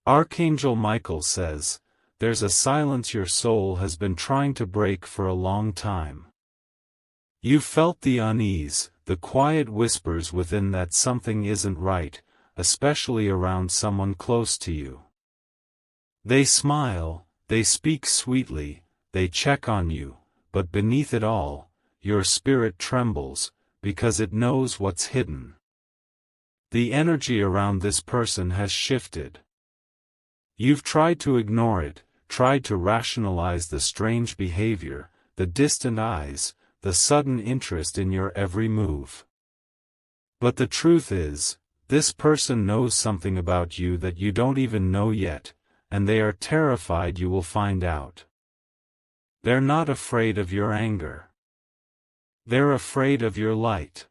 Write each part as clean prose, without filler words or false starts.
Archangel Michael says, there's a silence your soul has been trying to break for a long time. You've felt the unease, the quiet whispers within that something isn't right, especially around someone close to you. They smile, they speak sweetly, they check on you, but beneath it all, your spirit trembles, because it knows what's hidden. The energy around this person has shifted. You've tried to ignore it, tried to rationalize the strange behavior, the distant eyes, the sudden interest in your every move. But the truth is, this person knows something about you that you don't even know yet, and they are terrified you will find out. They're not afraid of your anger. They're afraid of your light.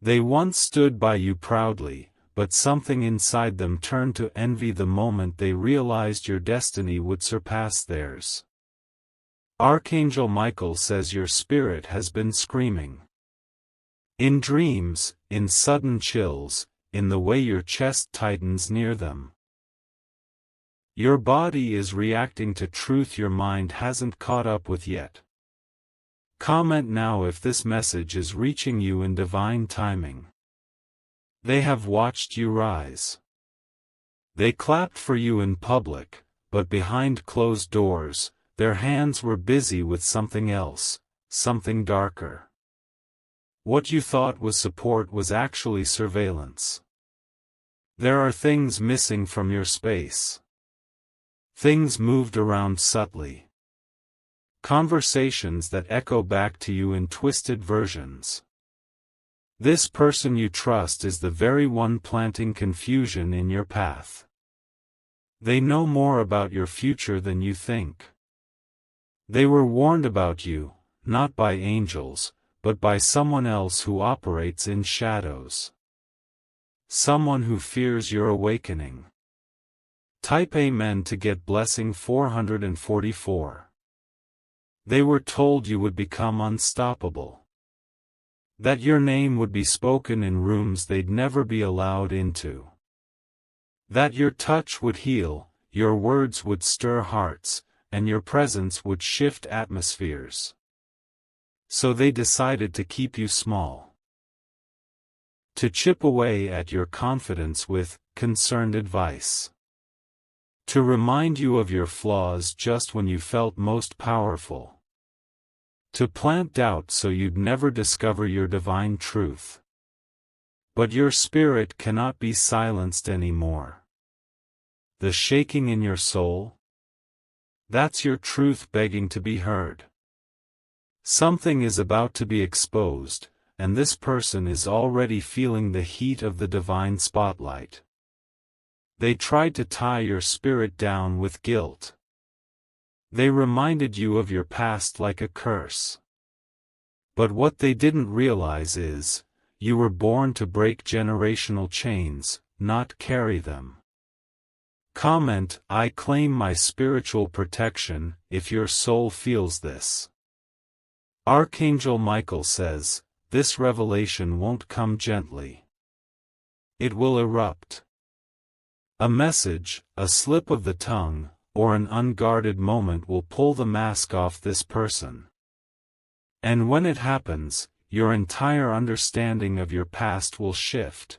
They once stood by you proudly, but something inside them turned to envy the moment they realized your destiny would surpass theirs. Archangel Michael says your spirit has been screaming. In dreams, in sudden chills, in the way your chest tightens near them. Your body is reacting to truth your mind hasn't caught up with yet. Comment now if this message is reaching you in divine timing. They have watched you rise. They clapped for you in public, but behind closed doors, their hands were busy with something else, something darker. What you thought was support was actually surveillance. There are things missing from your space. Things moved around subtly. Conversations that echo back to you in twisted versions. This person you trust is the very one planting confusion in your path. They know more about your future than you think. They were warned about you, not by angels, but by someone else who operates in shadows. Someone who fears your awakening. Type Amen to get blessing 444. They were told you would become unstoppable. That your name would be spoken in rooms they'd never be allowed into. That your touch would heal, your words would stir hearts, and your presence would shift atmospheres. So they decided to keep you small. To chip away at your confidence with concerned advice. To remind you of your flaws just when you felt most powerful. To plant doubt so you'd never discover your divine truth. But your spirit cannot be silenced anymore. The shaking in your soul? That's your truth begging to be heard. Something is about to be exposed, and this person is already feeling the heat of the divine spotlight. They tried to tie your spirit down with guilt. They reminded you of your past like a curse. But what they didn't realize is, you were born to break generational chains, not carry them. Comment, I claim my spiritual protection, if your soul feels this. Archangel Michael says, this revelation won't come gently. It will erupt. A message, a slip of the tongue, or an unguarded moment will pull the mask off this person. And when it happens, your entire understanding of your past will shift.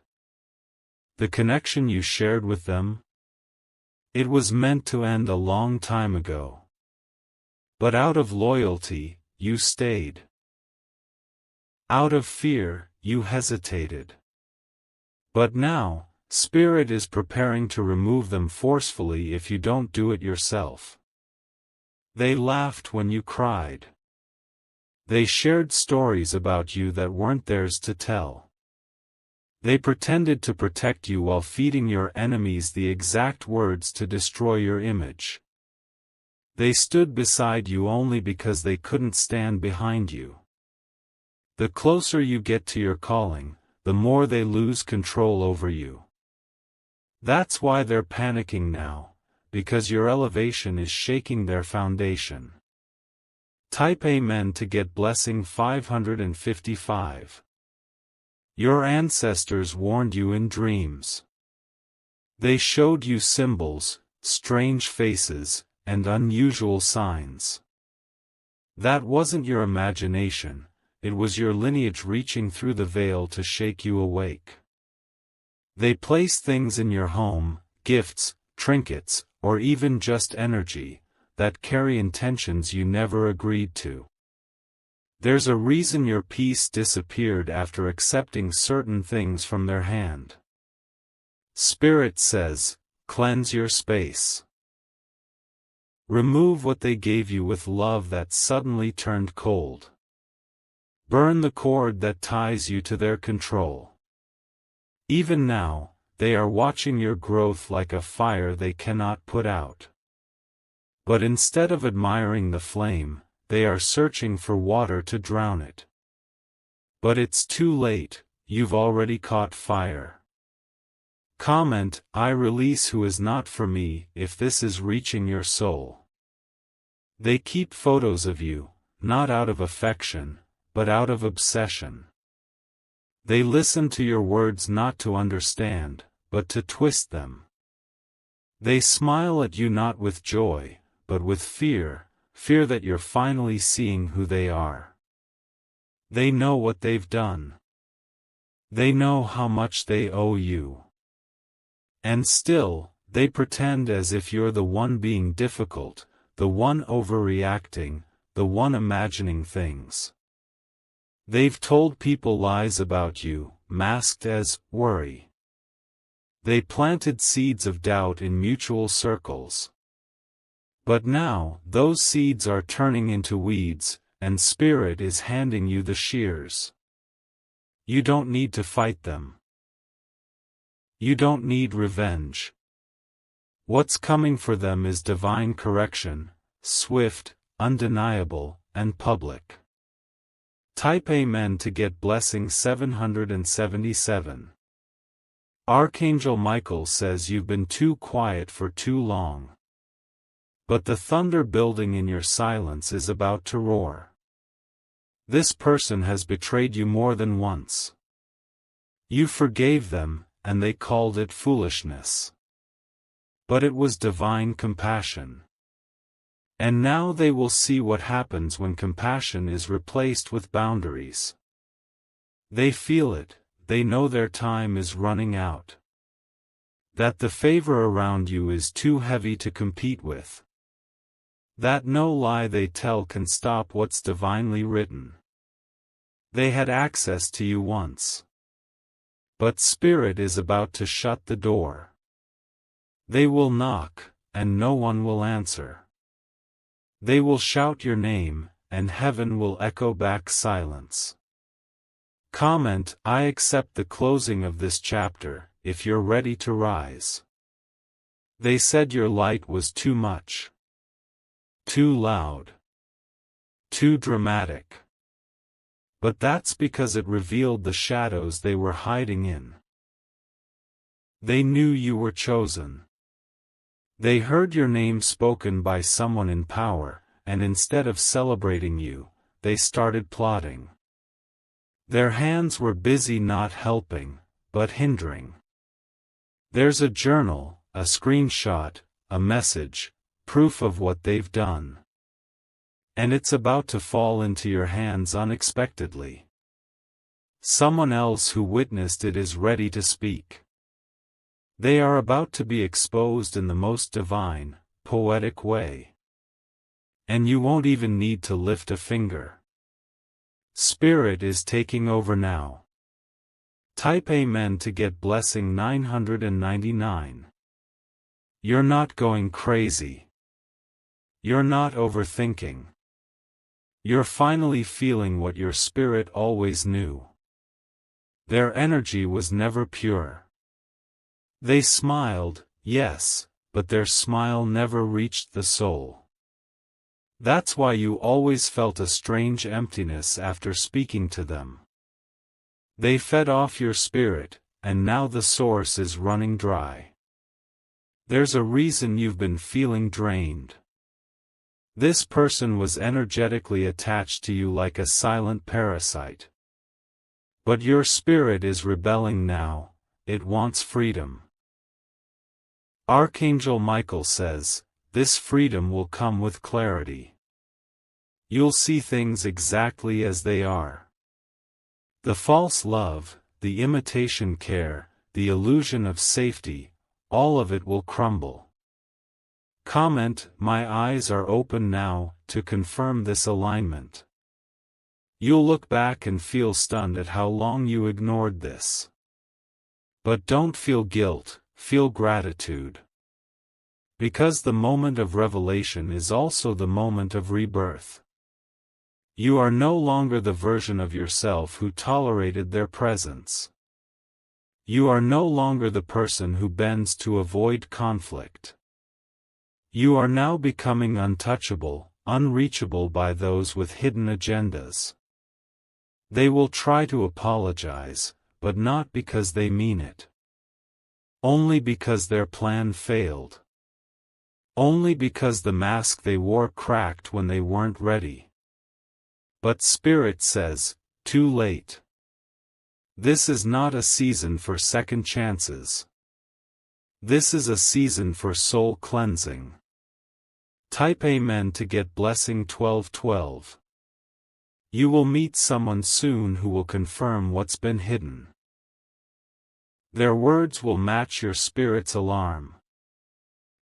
The connection you shared with them? It was meant to end a long time ago. But out of loyalty, you stayed. Out of fear, you hesitated. But now, Spirit is preparing to remove them forcefully if you don't do it yourself. They laughed when you cried. They shared stories about you that weren't theirs to tell. They pretended to protect you while feeding your enemies the exact words to destroy your image. They stood beside you only because they couldn't stand behind you. The closer you get to your calling, the more they lose control over you. That's why they're panicking now, because your elevation is shaking their foundation. Type Amen to get blessing 555. Your ancestors warned you in dreams. They showed you symbols, strange faces, and unusual signs. That wasn't your imagination, it was your lineage reaching through the veil to shake you awake. They place things in your home, gifts, trinkets, or even just energy, that carry intentions you never agreed to. There's a reason your peace disappeared after accepting certain things from their hand. Spirit says, cleanse your space. Remove what they gave you with love that suddenly turned cold. Burn the cord that ties you to their control. Even now, they are watching your growth like a fire they cannot put out. But instead of admiring the flame, they are searching for water to drown it. But it's too late, you've already caught fire. Comment, I release who is not for me, if this is reaching your soul. They keep photos of you, not out of affection, but out of obsession. They listen to your words not to understand, but to twist them. They smile at you not with joy, but with fear, fear that you're finally seeing who they are. They know what they've done. They know how much they owe you. And still, they pretend as if you're the one being difficult, the one overreacting, the one imagining things. They've told people lies about you, masked as worry. They planted seeds of doubt in mutual circles. But now, those seeds are turning into weeds, and Spirit is handing you the shears. You don't need to fight them. You don't need revenge. What's coming for them is divine correction, swift, undeniable, and public. Type Amen to get blessing 777. Archangel Michael says you've been too quiet for too long. But the thunder building in your silence is about to roar. This person has betrayed you more than once. You forgave them, and they called it foolishness. But it was divine compassion. And now they will see what happens when compassion is replaced with boundaries. They feel it, they know their time is running out. That the favor around you is too heavy to compete with. That no lie they tell can stop what's divinely written. They had access to you once. But Spirit is about to shut the door. They will knock, and no one will answer. They will shout your name, and heaven will echo back silence. Comment, I accept the closing of this chapter, if you're ready to rise. They said your light was too much. Too loud. Too dramatic. But that's because it revealed the shadows they were hiding in. They knew you were chosen. They heard your name spoken by someone in power, and instead of celebrating you, they started plotting. Their hands were busy not helping, but hindering. There's a journal, a screenshot, a message, proof of what they've done. And it's about to fall into your hands unexpectedly. Someone else who witnessed it is ready to speak. They are about to be exposed in the most divine, poetic way. And you won't even need to lift a finger. Spirit is taking over now. Type Amen to get blessing 999. You're not going crazy. You're not overthinking. You're finally feeling what your spirit always knew. Their energy was never pure. They smiled, yes, but their smile never reached the soul. That's why you always felt a strange emptiness after speaking to them. They fed off your spirit, and now the source is running dry. There's a reason you've been feeling drained. This person was energetically attached to you like a silent parasite. But your spirit is rebelling now, it wants freedom. Archangel Michael says, this freedom will come with clarity. You'll see things exactly as they are. The false love, the imitation care, the illusion of safety, all of it will crumble. Comment, my eyes are open now, to confirm this alignment. You'll look back and feel stunned at how long you ignored this. But don't feel guilt, feel gratitude. Because the moment of revelation is also the moment of rebirth. You are no longer the version of yourself who tolerated their presence. You are no longer the person who bends to avoid conflict. You are now becoming untouchable, unreachable by those with hidden agendas. They will try to apologize, but not because they mean it. Only because their plan failed. Only because the mask they wore cracked when they weren't ready. But Spirit says, too late. This is not a season for second chances. This is a season for soul cleansing. Type Amen to get blessing 1212. You will meet someone soon who will confirm what's been hidden. Their words will match your spirit's alarm.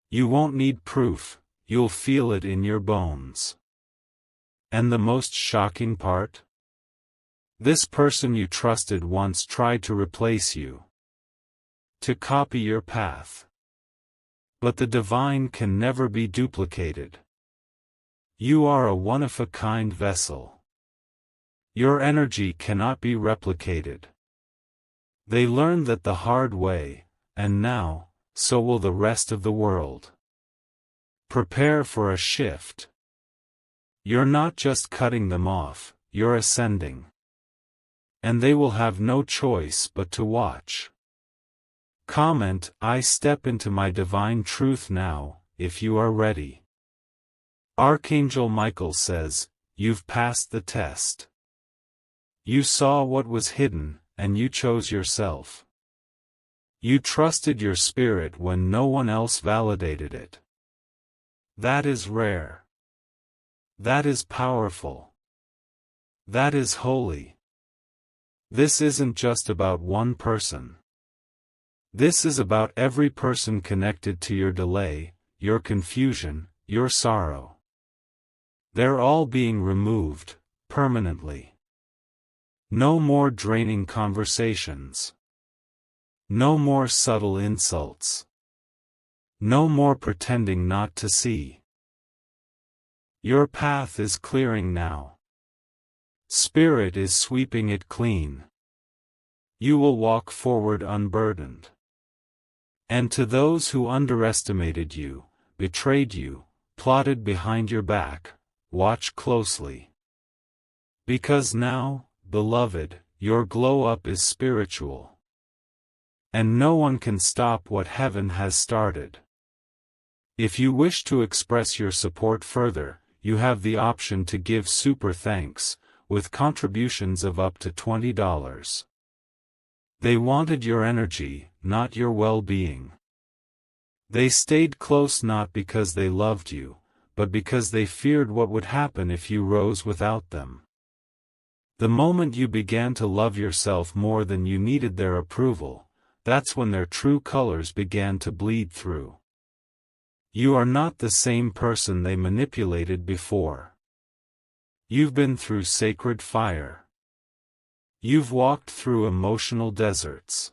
You won't need proof, you'll feel it in your bones. And the most shocking part? This person you trusted once tried to replace you. To copy your path. But the divine can never be duplicated. You are a one-of-a-kind vessel. Your energy cannot be replicated. They learned that the hard way, and now, so will the rest of the world. Prepare for a shift. You're not just cutting them off, you're ascending. And they will have no choice but to watch. Comment, I step into my divine truth now, if you are ready. Archangel Michael says, you've passed the test. You saw what was hidden, and you chose yourself. You trusted your spirit when no one else validated it. That is rare. That is powerful. That is holy. This isn't just about one person. This is about every person connected to your delay, your confusion, your sorrow. They're all being removed, permanently. No more draining conversations. No more subtle insults. No more pretending not to see. Your path is clearing now. Spirit is sweeping it clean. You will walk forward unburdened. And to those who underestimated you, betrayed you, plotted behind your back, watch closely. Because now, beloved, your glow-up is spiritual. And no one can stop what heaven has started. If you wish to express your support further, you have the option to give super thanks, with contributions of up to $20. They wanted your energy, not your well-being. They stayed close not because they loved you, but because they feared what would happen if you rose without them. The moment you began to love yourself more than you needed their approval, that's when their true colors began to bleed through. You are not the same person they manipulated before. You've been through sacred fire. You've walked through emotional deserts.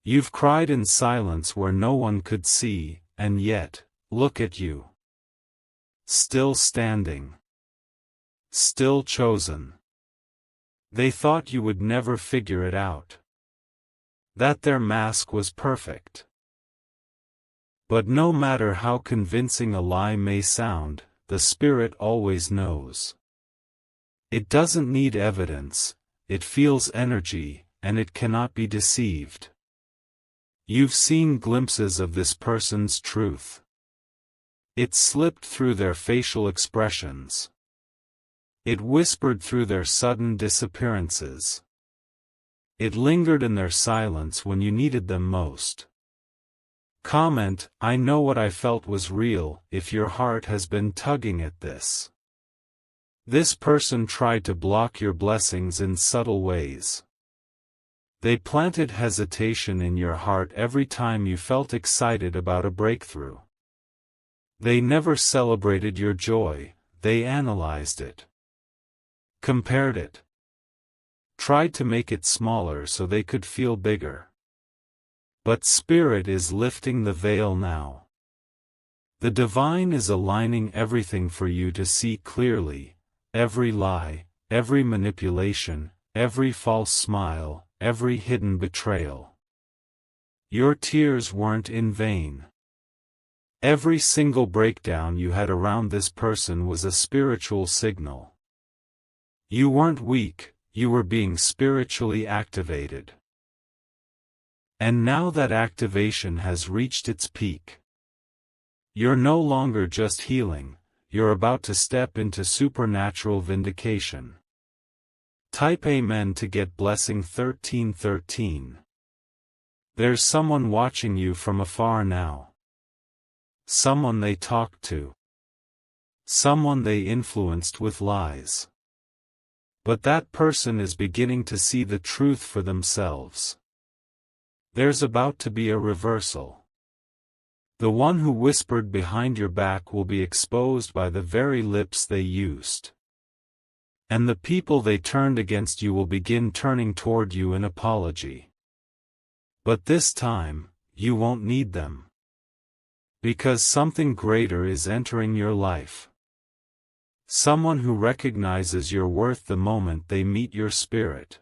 You've cried in silence where no one could see, and yet, look at you. Still standing. Still chosen. They thought you would never figure it out. That their mask was perfect. But no matter how convincing a lie may sound, the spirit always knows. It doesn't need evidence, it feels energy, and it cannot be deceived. You've seen glimpses of this person's truth. It slipped through their facial expressions. It whispered through their sudden disappearances. It lingered in their silence when you needed them most. Comment, I know what I felt was real, if your heart has been tugging at this. This person tried to block your blessings in subtle ways. They planted hesitation in your heart every time you felt excited about a breakthrough. They never celebrated your joy, they analyzed it. Compared it. Tried to make it smaller so they could feel bigger. But Spirit is lifting the veil now. The divine is aligning everything for you to see clearly, every lie, every manipulation, every false smile, every hidden betrayal. Your tears weren't in vain. Every single breakdown you had around this person was a spiritual signal. You weren't weak, you were being spiritually activated. And now that activation has reached its peak. You're no longer just healing, you're about to step into supernatural vindication. Type Amen to get blessing 1313. There's someone watching you from afar now. Someone they talked to. Someone they influenced with lies. But that person is beginning to see the truth for themselves. There's about to be a reversal. The one who whispered behind your back will be exposed by the very lips they used. And the people they turned against you will begin turning toward you in apology. But this time, you won't need them. Because something greater is entering your life. Someone who recognizes your worth the moment they meet your spirit.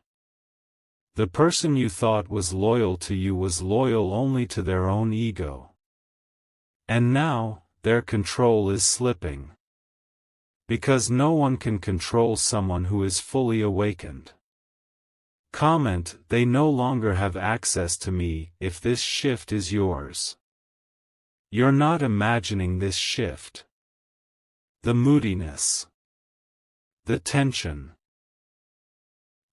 The person you thought was loyal to you was loyal only to their own ego. And now, their control is slipping. Because no one can control someone who is fully awakened. Comment, they no longer have access to me, if this shift is yours. You're not imagining this shift. The moodiness. The tension.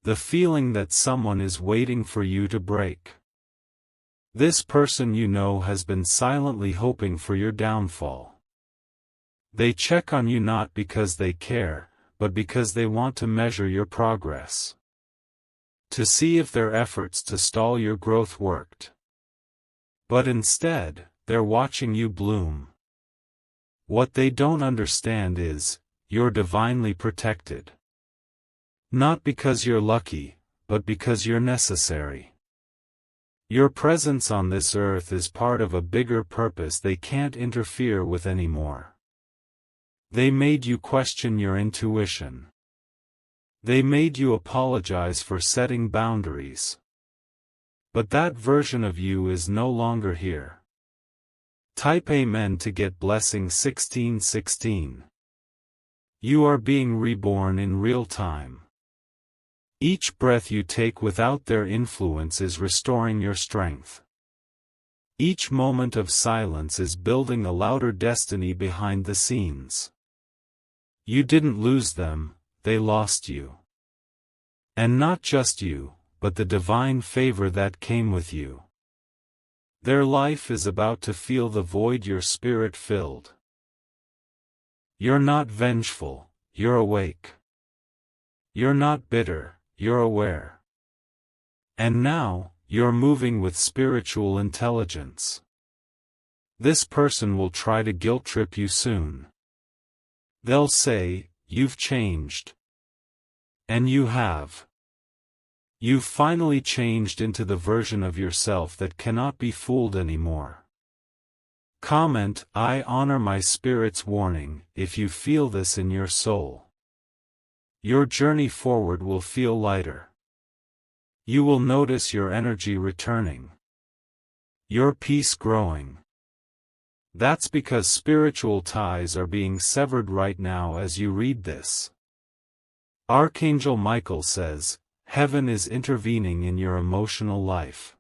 The feeling that someone is waiting for you to break. This person you know has been silently hoping for your downfall. They check on you not because they care, but because they want to measure your progress. To see if their efforts to stall your growth worked. But instead, they're watching you bloom. What they don't understand is, you're divinely protected. Not because you're lucky, but because you're necessary. Your presence on this earth is part of a bigger purpose they can't interfere with anymore. They made you question your intuition. They made you apologize for setting boundaries. But that version of you is no longer here. Type Amen to get blessing 1616. You are being reborn in real time. Each breath you take without their influence is restoring your strength. Each moment of silence is building a louder destiny behind the scenes. You didn't lose them, they lost you. And not just you, but the divine favor that came with you. Their life is about to feel the void your spirit filled. You're not vengeful, you're awake. You're not bitter, you're aware. And now, you're moving with spiritual intelligence. This person will try to guilt trip you soon. They'll say, you've changed. And you have. You've finally changed into the version of yourself that cannot be fooled anymore. Comment, I honor my spirit's warning, if you feel this in your soul. Your journey forward will feel lighter. You will notice your energy returning. Your peace growing. That's because spiritual ties are being severed right now as you read this. Archangel Michael says, Heaven is intervening in your emotional life.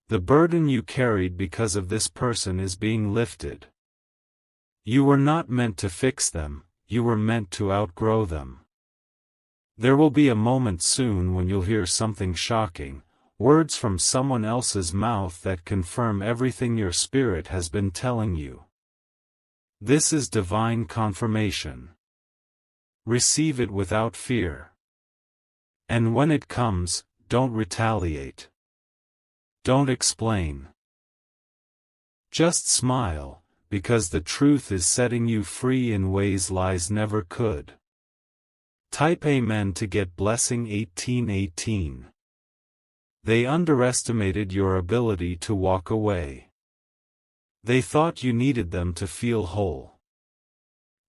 The burden you carried because of this person is being lifted. You were not meant to fix them, you were meant to outgrow them. There will be a moment soon when you'll hear something shocking, Words from someone else's mouth that confirm everything your spirit has been telling you. This is divine confirmation. Receive it without fear. And when it comes, don't retaliate. Don't explain. Just smile, because the truth is setting you free in ways lies never could. Type Amen to get blessing 1818. They underestimated your ability to walk away. They thought you needed them to feel whole.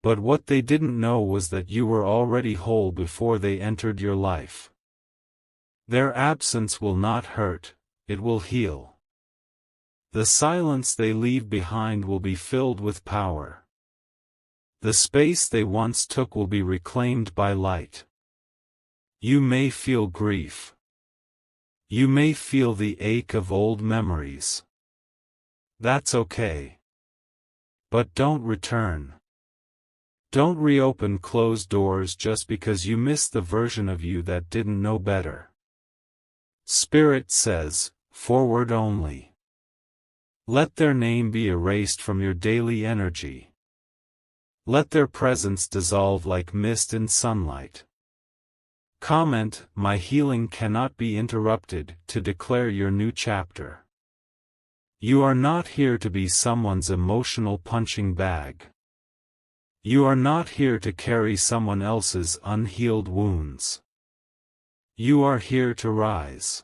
But what they didn't know was that you were already whole before they entered your life. Their absence will not hurt, it will heal. The silence they leave behind will be filled with power. The space they once took will be reclaimed by light. You may feel grief. You may feel the ache of old memories. That's okay. But don't return. Don't reopen closed doors just because you missed the version of you that didn't know better. Spirit says, forward only. Let their name be erased from your daily energy. Let their presence dissolve like mist in sunlight. Comment, my healing cannot be interrupted, to declare your new chapter. You are not here to be someone's emotional punching bag. You are not here to carry someone else's unhealed wounds. You are here to rise.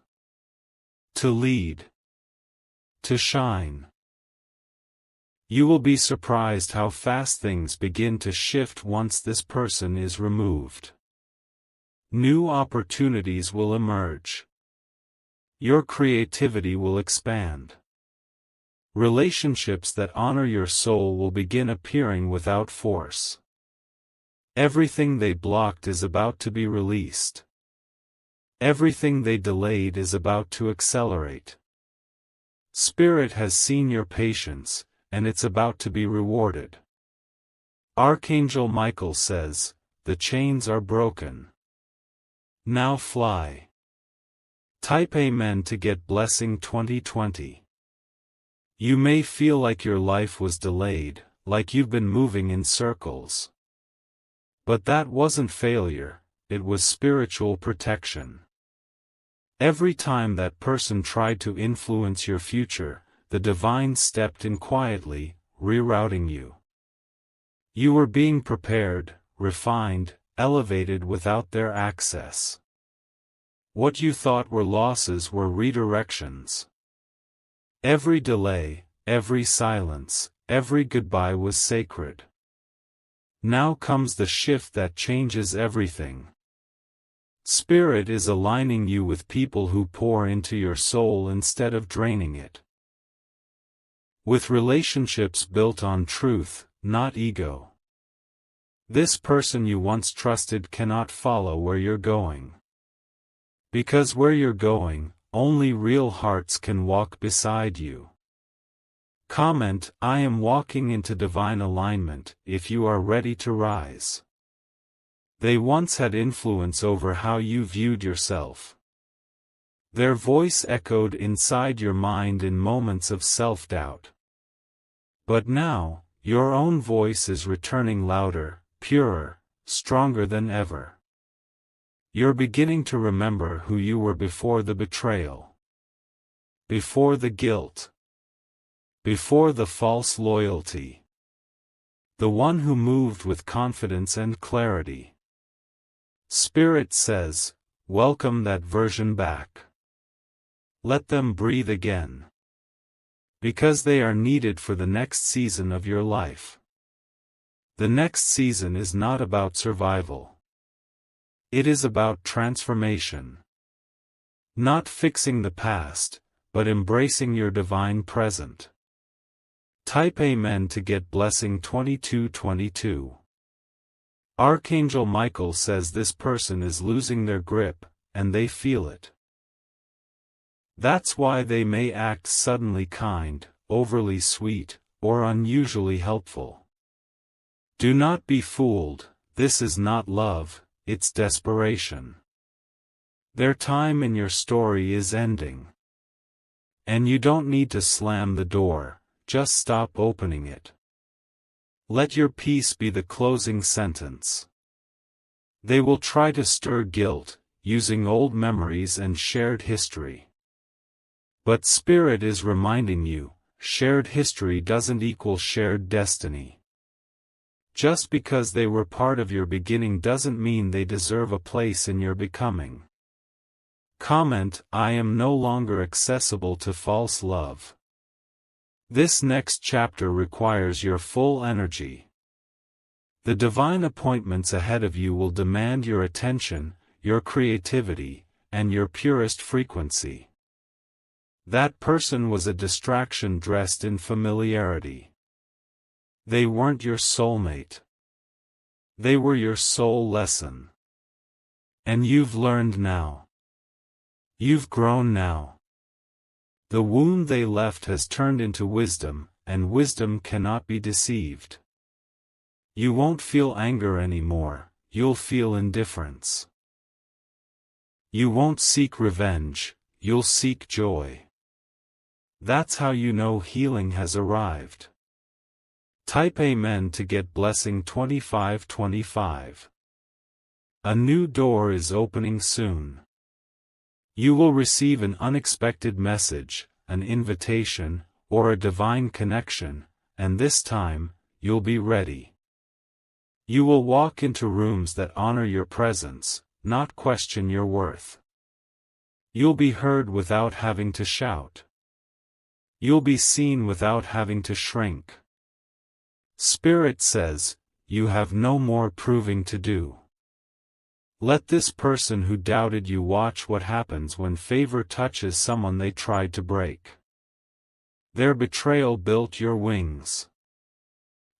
To lead. To shine. You will be surprised how fast things begin to shift once this person is removed. New opportunities will emerge. Your creativity will expand. Relationships that honor your soul will begin appearing without force. Everything they blocked is about to be released. Everything they delayed is about to accelerate. Spirit has seen your patience, and it's about to be rewarded. Archangel Michael says, the chains are broken. Now fly. Type Amen to get blessing 2020. You may feel like your life was delayed, like you've been moving in circles. But that wasn't failure, it was spiritual protection. Every time that person tried to influence your future, the divine stepped in quietly, rerouting you. You were being prepared, refined, elevated without their access. What you thought were losses were redirections. Every delay, every silence, every goodbye was sacred. Now comes the shift that changes everything. Spirit is aligning you with people who pour into your soul instead of draining it. With relationships built on truth, not ego. This person you once trusted cannot follow where you're going. Because where you're going, only real hearts can walk beside you. Comment, I am walking into divine alignment, if you are ready to rise. They once had influence over how you viewed yourself. Their voice echoed inside your mind in moments of self-doubt. But now, your own voice is returning louder, purer, stronger than ever. You're beginning to remember who you were before the betrayal. Before the guilt. Before the false loyalty. The one who moved with confidence and clarity. Spirit says, welcome that version back. Let them breathe again. Because they are needed for the next season of your life. The next season is not about survival. It is about transformation. Not fixing the past, but embracing your divine present. Type Amen to get blessing 2222. Archangel Michael says this person is losing their grip, and they feel it. That's why they may act suddenly kind, overly sweet, or unusually helpful. Do not be fooled, this is not love, it's desperation. Their time in your story is ending. And you don't need to slam the door, just stop opening it. Let your peace be the closing sentence. They will try to stir guilt, using old memories and shared history. But Spirit is reminding you, shared history doesn't equal shared destiny. Just because they were part of your beginning doesn't mean they deserve a place in your becoming. Comment: I am no longer accessible to false love. This next chapter requires your full energy. The divine appointments ahead of you will demand your attention, your creativity, and your purest frequency. That person was a distraction dressed in familiarity. They weren't your soulmate. They were your soul lesson. And you've learned now. You've grown now. The wound they left has turned into wisdom, and wisdom cannot be deceived. You won't feel anger anymore, you'll feel indifference. You won't seek revenge, you'll seek joy. That's how you know healing has arrived. Type Amen to get blessing 2525. A new door is opening soon. You will receive an unexpected message, an invitation, or a divine connection, and this time, you'll be ready. You will walk into rooms that honor your presence, not question your worth. You'll be heard without having to shout. You'll be seen without having to shrink. Spirit says, you have no more proving to do. Let this person who doubted you watch what happens when favor touches someone they tried to break. Their betrayal built your wings.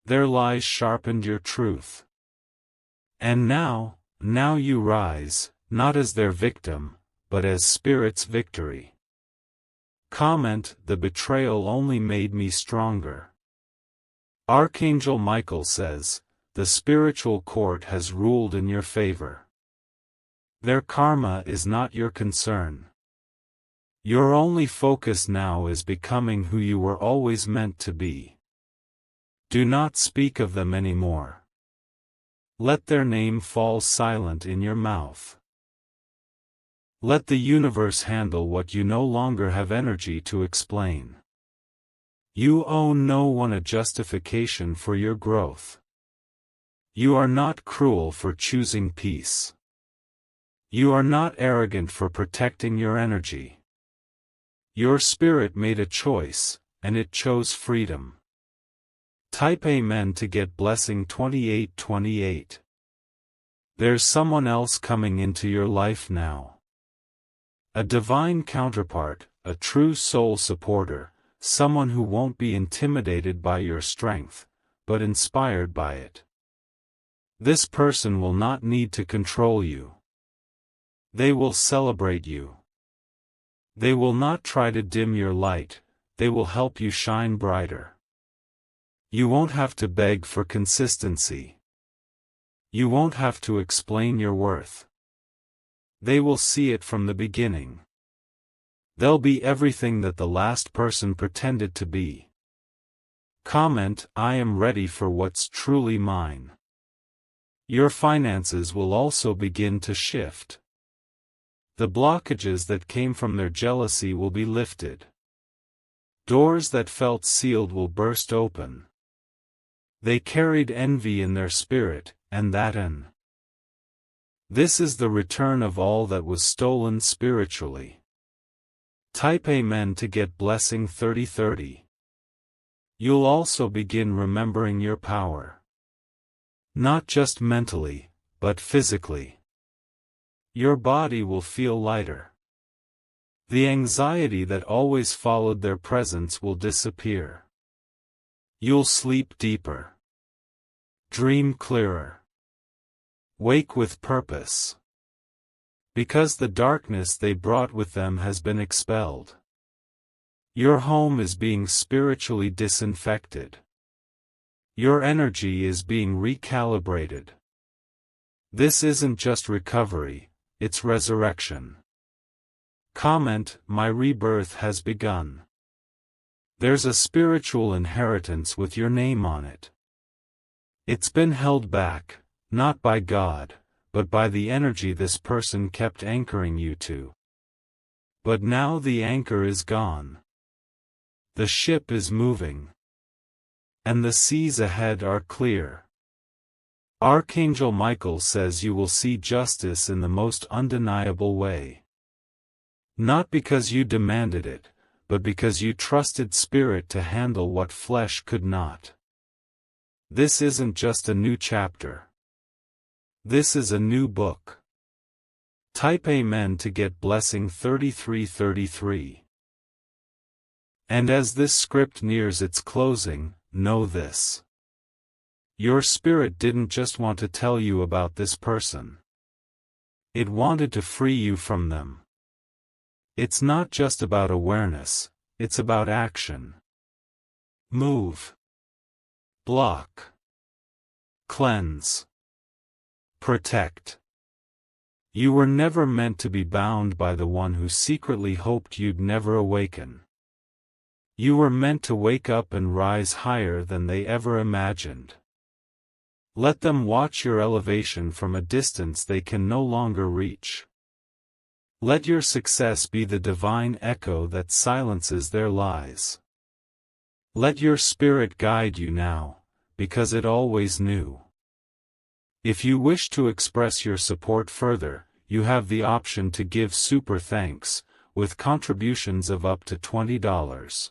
Their lies sharpened your truth. And now you rise, not as their victim, but as Spirit's victory. Comment: the betrayal only made me stronger. Archangel Michael says, the spiritual court has ruled in your favor. Their karma is not your concern. Your only focus now is becoming who you were always meant to be. Do not speak of them anymore. Let their name fall silent in your mouth. Let the universe handle what you no longer have energy to explain. You owe no one a justification for your growth. You are not cruel for choosing peace. You are not arrogant for protecting your energy. Your spirit made a choice, and it chose freedom. Type Amen to get blessing 2828. There's someone else coming into your life now. A divine counterpart, a true soul supporter, someone who won't be intimidated by your strength, but inspired by it. This person will not need to control you. They will celebrate you. They will not try to dim your light, they will help you shine brighter. You won't have to beg for consistency. You won't have to explain your worth. They will see it from the beginning. They'll be everything that the last person pretended to be. Comment: I am ready for what's truly mine. Your finances will also begin to shift. The blockages that came from their jealousy will be lifted. Doors that felt sealed will burst open. They carried envy in their spirit, and that This is the return of all that was stolen spiritually. Type Amen to get blessing 3030. You'll also begin remembering your power. Not just mentally, but physically. Your body will feel lighter. The anxiety that always followed their presence will disappear. You'll sleep deeper. Dream clearer. Wake with purpose. Because the darkness they brought with them has been expelled. Your home is being spiritually disinfected. Your energy is being recalibrated. This isn't just recovery, it's resurrection. Comment, my rebirth has begun. There's a spiritual inheritance with your name on it. It's been held back, not by God, but by the energy this person kept anchoring you to. But now the anchor is gone. The ship is moving. And the seas ahead are clear. Archangel Michael says you will see justice in the most undeniable way. Not because you demanded it, but because you trusted Spirit to handle what flesh could not. This isn't just a new chapter. This is a new book. Type Amen to get blessing 3333. And as this script nears its closing, know this. Your spirit didn't just want to tell you about this person. It wanted to free you from them. It's not just about awareness, it's about action. Move. Block. Cleanse. Protect. You were never meant to be bound by the one who secretly hoped you'd never awaken. You were meant to wake up and rise higher than they ever imagined. Let them watch your elevation from a distance they can no longer reach. Let your success be the divine echo that silences their lies. Let your spirit guide you now, because it always knew. If you wish to express your support further, you have the option to give super thanks, with contributions of up to $20.